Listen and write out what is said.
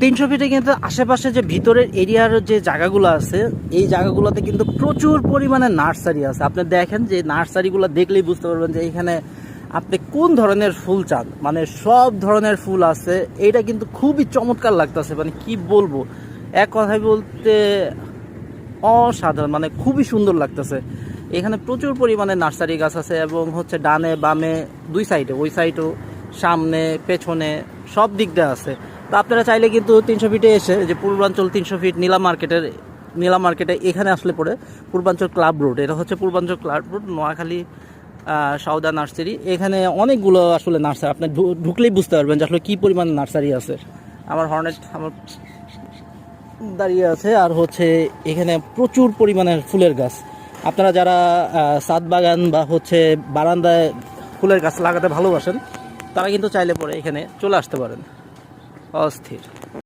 300 ফিটে কিন্তু আশেপাশে যে ভিতরের এরিয়ার যে জায়গাগুলো আছে এই জায়গাগুলোতে কিন্তু প্রচুর পরিমাণে নার্সারি আছে। আপনি দেখেন যে নার্সারিগুলো দেখলেই বুঝতে পারবেন যে এখানে আপনি কোন ধরনের ফুল চান, মানে সব ধরনের ফুল আছে। এইটা কিন্তু খুবই চমৎকার লাগতেছে, মানে কি বলবো, এক কথায় বলতে অসাধারণ, মানে খুবই সুন্দর লাগতেছে। এখানে প্রচুর পরিমাণে নার্সারি গাছ আছে এবং হচ্ছে ডানে বামে দুই সাইডে, ওই সাইডও, সামনে পেছনে সব দিক দিয়ে আছে। তো আপনারা চাইলে কিন্তু 300 ফিটে এসে, যে পূর্বাঞ্চল 300 ফিট নীলা মার্কেটে এখানে আসলে পরে পূর্বাঞ্চল ক্লাব রোড, এটা হচ্ছে পূর্বাঞ্চল club road, Noakhali Sawda nursery. এখানে অনেকগুলো আসলে নার্সারি, আপনি ঢুকলেই বুঝতে পারবেন যে আসলে কী পরিমাণ নার্সারি আছে। আমার আমার দাঁড়িয়ে আছে, আর হচ্ছে এখানে প্রচুর পরিমাণের ফুলের গাছ। আপনারা যারা ছাদ বাগান বা হচ্ছে বারান্দায় ফুলের গাছ লাগাতে ভালোবাসেন তারা কিন্তু চাইলে পরে এখানে চলে আসতে পারেন। অস্থির।